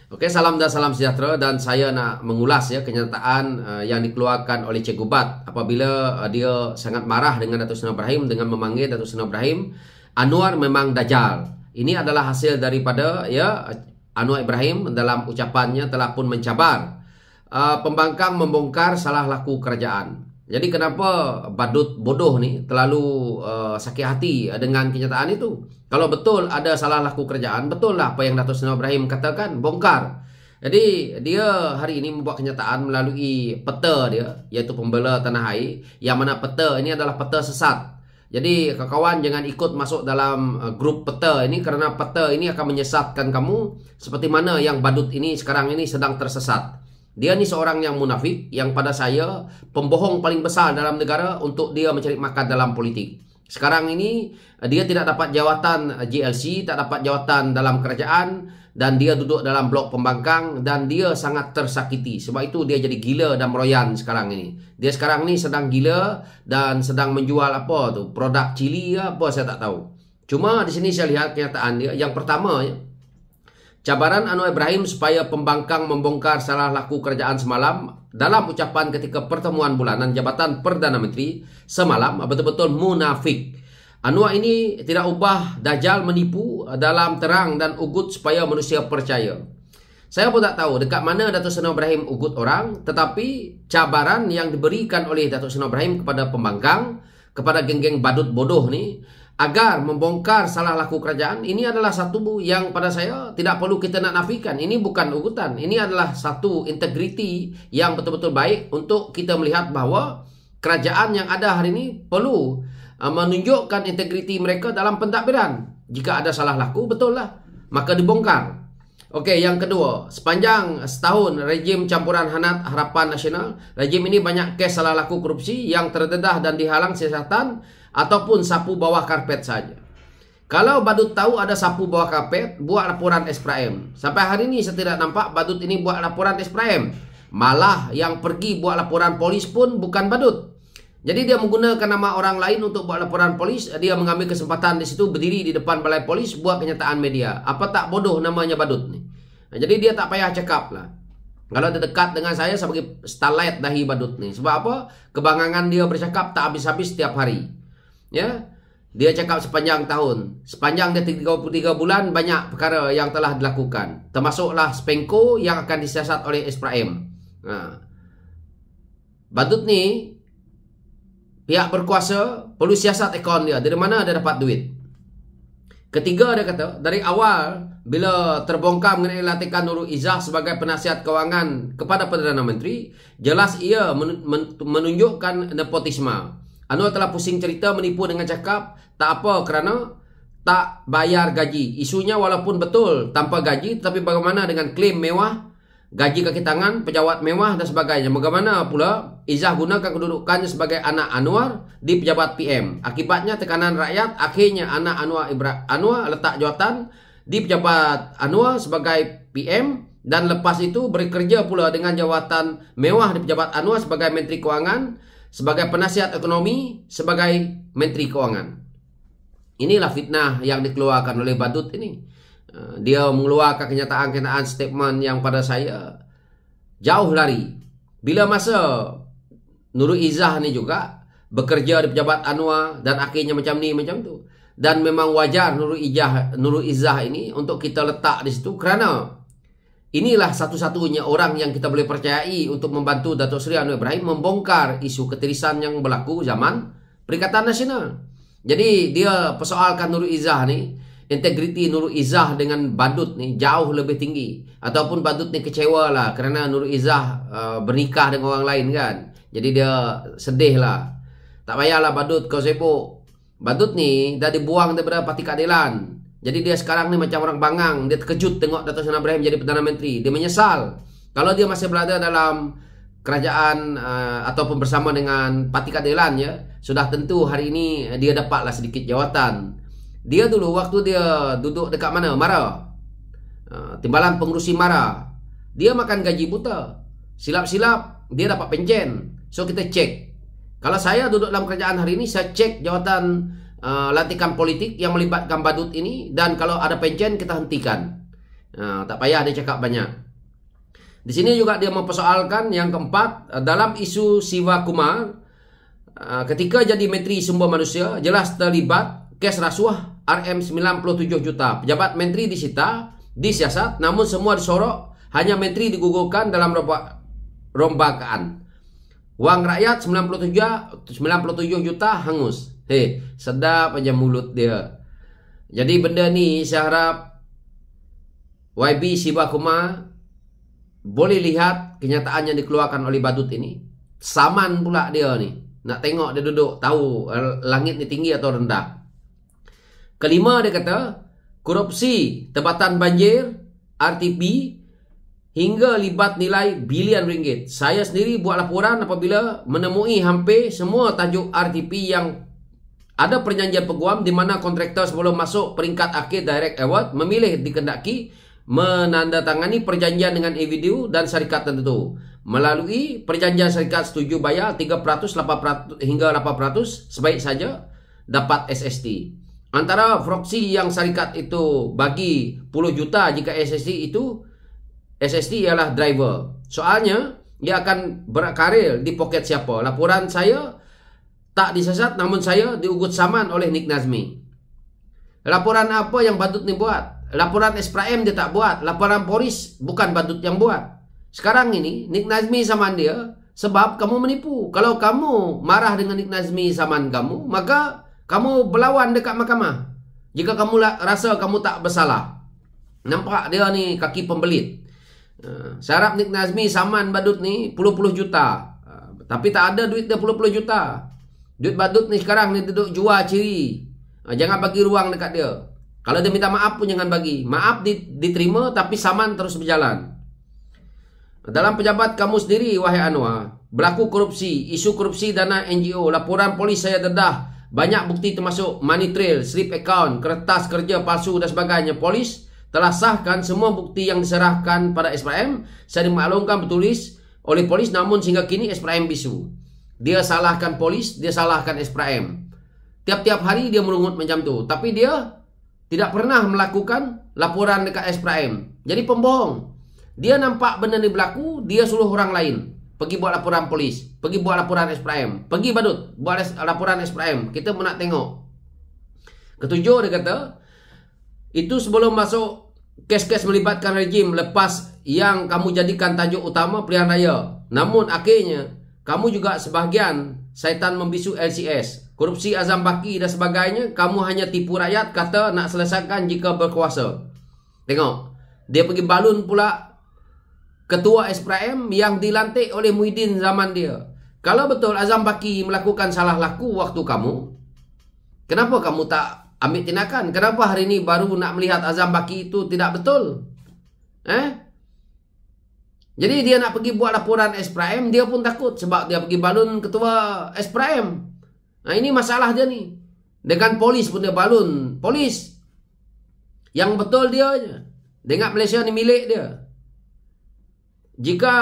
Oke, salam dan salam sejahtera, dan saya nak mengulas ya kenyataan yang dikeluarkan oleh Cikgu Bat apabila dia sangat marah dengan Datuk Seri Ibrahim dengan memanggil Datuk Seri Ibrahim Anwar memang dajal. Ini adalah hasil daripada ya Anwar Ibrahim dalam ucapannya telah pun mencabar pembangkang membongkar salah laku kerajaan. Jadi kenapa badut bodoh ni terlalu sakit hati dengan kenyataan itu? Kalau betul ada salah laku kerajaan, betul lah apa yang Datuk Seri Ibrahim katakan, bongkar. Jadi dia hari ini membuat kenyataan melalui peta dia, iaitu Pembela Tanah Air, yang mana peta ini adalah peta sesat. Jadi kawan-kawan jangan ikut masuk dalam grup peta ini, kerana peta ini akan menyesatkan kamu seperti mana yang badut ini sekarang ini sedang tersesat. Dia ni seorang yang munafik, yang pada saya pembohong paling besar dalam negara untuk dia mencari makan dalam politik. Sekarang ini dia tidak dapat jawatan JLC, tak dapat jawatan dalam kerajaan, dan dia duduk dalam blok pembangkang dan dia sangat tersakiti. Sebab itu dia jadi gila dan meroyan sekarang ini. Dia sekarang ni sedang gila dan sedang menjual apa tu, produk cili apa saya tak tahu. Cuma di sini saya lihat kenyataan dia. Yang pertama ya, cabaran Anwar Ibrahim supaya pembangkang membongkar salah laku kerajaan semalam dalam ucapan ketika pertemuan bulanan Jabatan Perdana Menteri semalam betul-betul munafik. Anwar ini tidak ubah, dajal, menipu dalam terang dan ugut supaya manusia percaya. Saya pun tak tahu dekat mana Datuk Seri Ibrahim ugut orang, tetapi cabaran yang diberikan oleh Datuk Seri Ibrahim kepada pembangkang, kepada geng-geng badut bodoh ni, agar membongkar salah laku kerajaan, ini adalah satu yang pada saya tidak perlu kita nak nafikan. Ini bukan ugutan. Ini adalah satu integriti yang betul-betul baik untuk kita melihat bahawa kerajaan yang ada hari ini perlu menunjukkan integriti mereka dalam pentadbiran. Jika ada salah laku, betul lah, maka dibongkar. Okey, yang kedua, sepanjang setahun rejim campuran hanat Harapan Nasional, rejim ini banyak kes salah laku korupsi yang terdedah dan dihalang siasatan ataupun sapu bawah karpet saja. Kalau badut tahu ada sapu bawah karpet, buat laporan SPRM. Sampai hari ini saya tidak nampak badut ini buat laporan SPRM. Malah yang pergi buat laporan polis pun bukan badut. Jadi dia menggunakan nama orang lain untuk buat laporan polis. Dia mengambil kesempatan di situ, berdiri di depan balai polis, buat kenyataan media. Apa tak bodoh namanya badut ni? Jadi dia tak payah cakap lah. Kalau dia dekat dengan saya bagi starlight dahi badut ni. Sebab apa? Kebangangan dia bercakap tak habis-habis setiap hari. Ya, dia cakap sepanjang tahun, sepanjang dia 33 bulan banyak perkara yang telah dilakukan, termasuklah Spenko yang akan disiasat oleh SPRM. Badut ni pihak berkuasa perlu siasat akaun dia, dari mana dia dapat duit. Ketiga, dia kata dari awal bila terbongkar mengenai latihan Nurul Izzah sebagai penasihat kewangan kepada Perdana Menteri, jelas ia menunjukkan nepotisme. Anwar telah pusing cerita menipu dengan cakap tak apa kerana tak bayar gaji. Isunya walaupun betul tanpa gaji, tapi bagaimana dengan klaim mewah, gaji kaki tangan, pejabat mewah dan sebagainya. Bagaimana pula Izzah gunakan kedudukannya sebagai anak Anwar di pejabat PM. Akibatnya tekanan rakyat, akhirnya anak Anwar letak jawatan di pejabat Anwar sebagai PM, dan lepas itu bekerja pula dengan jawatan mewah di pejabat Anwar sebagai Menteri Kewangan, sebagai penasihat ekonomi, sebagai Menteri Kewangan. Inilah fitnah yang dikeluarkan oleh badut ini. Dia mengeluarkan kenyataan-kenyataan statement yang pada saya jauh lari. Bila masa Nurul Izzah ni juga bekerja di pejabat Anwar dan akhirnya macam ni macam tu. Dan memang wajar Nurul Izzah ini untuk kita letak di situ, kerana inilah satu-satunya orang yang kita boleh percayai untuk membantu Datuk Seri Anwar Ibrahim membongkar isu ketirisan yang berlaku zaman Perikatan Nasional. Jadi dia persoalkan Nurul Izzah ni, integriti Nurul Izzah dengan badut ni jauh lebih tinggi. Ataupun badut ni kecewa lah kerana Nurul Izzah bernikah dengan orang lain kan. Jadi dia sedih lah. Tak payahlah badut kau sibuk. Badut ni dah dibuang daripada Parti Keadilan. Jadi dia sekarang ni macam orang bangang. Dia terkejut tengok Datuk Seri Ibrahim jadi Perdana Menteri. Dia menyesal. Kalau dia masih berada dalam kerajaan ataupun bersama dengan Parti Keadilan ya, sudah tentu hari ini dia dapatlah sedikit jawatan. Dia dulu waktu dia duduk dekat mana? Mara. Timbalan pengurusi Mara. Dia makan gaji buta. Silap-silap dia dapat pencen. So kita cek. Kalau saya duduk dalam kerajaan hari ini, saya cek jawatan lantikan politik yang melibatkan badut ini, dan kalau ada pencen kita hentikan. Tak payah dia cakap banyak. Di sini juga dia mempersoalkan yang keempat, dalam isu Siva Kumar, ketika jadi Menteri Sumber Manusia, jelas terlibat kes rasuah RM97 juta. Pejabat menteri disita, disiasat, namun semua disorok, hanya menteri digugurkan dalam rombakan. Wang rakyat 97 juta hangus. Sedap aja mulut dia. Jadi benda ni saya harap YB Siva Kumar boleh lihat kenyataan yang dikeluarkan oleh badut ini. Saman pula dia ni. Nak tengok dia duduk tahu langit ni tinggi atau rendah. Kelima dia kata, korupsi tempatan banjir RTP hingga libat nilai bilion ringgit. Saya sendiri buat laporan apabila menemui hampir semua tajuk RTP yang ada perjanjian peguam di mana kontraktor sebelum masuk peringkat akhir Direct Award memilih dikendaki menandatangani perjanjian dengan individu dan syarikat tertentu. Melalui perjanjian syarikat setuju bayar 3%, 8% hingga 8% sebaik saja dapat SST. Antara fraksi yang syarikat itu bagi 10 juta jika SST ialah driver. Soalnya dia akan berkarir di poket siapa. Laporan saya tak disesat, namun saya diugut saman oleh Nik Nazmi. Laporan apa yang badut ni buat? Laporan SPRM dia tak buat. Laporan polis bukan badut yang buat. Sekarang ini Nik Nazmi saman dia sebab kamu menipu. Kalau kamu marah dengan Nik Nazmi saman kamu, maka kamu berlawan dekat mahkamah. Jika kamu rasa kamu tak bersalah. Nampak dia ni kaki pembelit. Saya harap Nik Nazmi saman badut ni puluh-puluh juta. Tapi tak ada duit dia puluh-puluh juta. Duit badut ni sekarang ni duduk jual ciri. Jangan bagi ruang dekat dia. Kalau dia minta maaf pun jangan bagi. Maaf diterima tapi saman terus berjalan. Dalam pejabat kamu sendiri, wahai Anwar, berlaku korupsi, isu korupsi dana NGO, laporan polis saya dedah, banyak bukti termasuk money trail, slip account, kertas kerja palsu dan sebagainya. Polis telah sahkan semua bukti yang diserahkan pada SPRM. Saya dimaklumkan bertulis oleh polis, namun sehingga kini SPRM bisu. Dia salahkan polis, dia salahkan SPRM. Tiap-tiap hari dia merungut macam tu. Tapi dia tidak pernah melakukan laporan dekat SPRM. Jadi pembohong. Dia nampak benda ni berlaku, dia suruh orang lain pergi buat laporan polis, pergi buat laporan SPRM, pergi badut buat laporan SPRM. Kita pun nak tengok. Ketujuh dia kata, itu sebelum masuk kes-kes melibatkan rejim lepas yang kamu jadikan tajuk utama pilihan raya. Namun akhirnya kamu juga sebahagian syaitan membisu LCS, korupsi Azam Baki dan sebagainya. Kamu hanya tipu rakyat, kata nak selesaikan jika berkuasa. Tengok, dia pergi balun pula ketua SPRM yang dilantik oleh Muhyiddin zaman dia. Kalau betul Azam Baki melakukan salah laku waktu kamu, kenapa kamu tak ambil tindakan? Kenapa hari ini baru nak melihat Azam Baki itu tidak betul? Jadi dia nak pergi buat laporan SPRM, dia pun takut sebab dia pergi balun ketua SPRM. Nah, ini masalah dia ni. Dengan polis pun dia balun. Polis yang betul dia je. Dia ingat Malaysia ni milik dia. Jika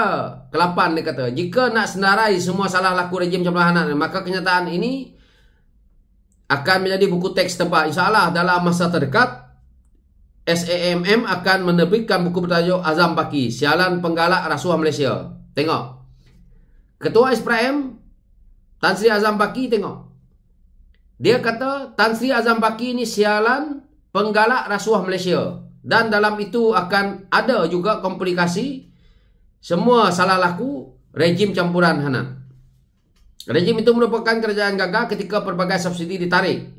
ke-8 dia kata, jika nak senarai semua salah laku rejim Jabatan maka kenyataan ini akan menjadi buku teks tempat. InsyaAllah dalam masa terdekat SAMM akan menerbitkan buku bertajuk Azam Baki, Sialan Penggalak Rasuah Malaysia. Tengok, Ketua SPRM Tan Sri Azam Baki, tengok, dia kata Tan Sri Azam Baki ni sialan penggalak rasuah Malaysia. Dan dalam itu akan ada juga komplikasi semua salah laku rejim campuran Hanan. Rejim itu merupakan kerajaan gagal ketika pelbagai subsidi ditarik,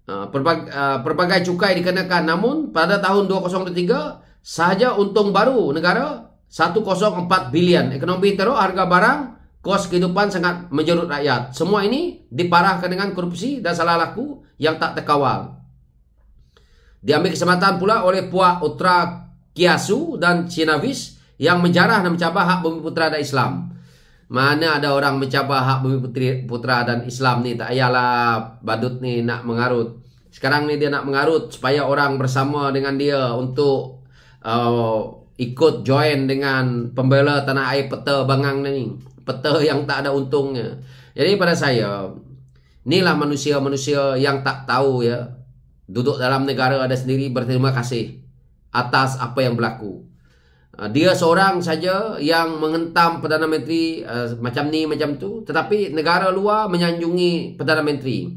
pelbagai cukai dikenakan. Namun pada tahun 2023 sahaja untung baru negara 104 bilion. Ekonomi teruk, harga barang, kos kehidupan sangat menjerut rakyat. Semua ini diparahkan dengan korupsi dan salah laku yang tak terkawal. Diambil kesempatan pula oleh Puak Utra Kiasu dan Cinavis yang menjarah dan mencabar hak bumi putera dan Islam. Mana ada orang mencabar hak bumi putera dan Islam ni? Tak payahlah badut ni nak mengarut. Sekarang ni dia nak mengarut supaya orang bersama dengan dia untuk ikut join dengan pembela tanah air peta bangang ni. Peta yang tak ada untungnya. Jadi pada saya, inilah manusia-manusia yang tak tahu ya. Duduk dalam negara ada sendiri berterima kasih. atas apa yang berlaku. Dia seorang saja yang menghentam Perdana Menteri macam ni, macam tu. Tetapi negara luar menyanjungi Perdana Menteri.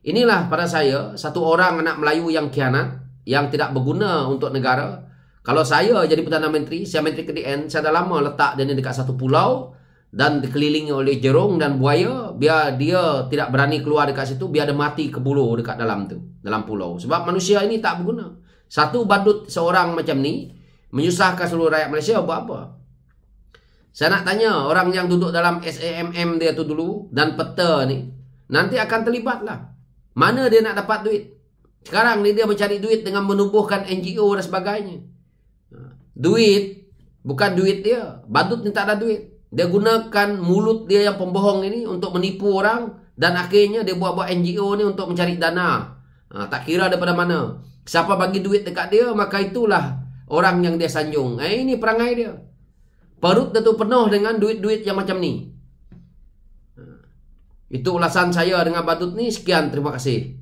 Inilah pada saya satu orang anak Melayu yang khianat, yang tidak berguna untuk negara. Kalau saya jadi Perdana Menteri, saya Menteri KDN, saya dah lama letak dia ni dekat satu pulau dan dikelilingi oleh jerung dan buaya. Biar dia tidak berani keluar dekat situ, biar dia mati kebuluh dekat dalam tu, dalam pulau. Sebab manusia ini tak berguna. Satu badut seorang macam ni menyusahkan seluruh rakyat Malaysia buat apa? Saya nak tanya orang yang duduk dalam SAMM dia tu dulu dan peta ni, nanti akan terlibat lah. Mana dia nak dapat duit? Sekarang ni dia mencari duit dengan menubuhkan NGO dan sebagainya. Duit, bukan duit dia. Badut ni tak ada duit. Dia gunakan mulut dia yang pembohong ini untuk menipu orang dan akhirnya dia buat-buat NGO ni untuk mencari dana. Tak kira daripada mana. Siapa bagi duit dekat dia, maka itulah orang yang dia sanjung. Ini perangai dia. Perut dia tu penuh dengan duit-duit yang macam ni. Itu ulasan saya dengan badut ni. Sekian, terima kasih.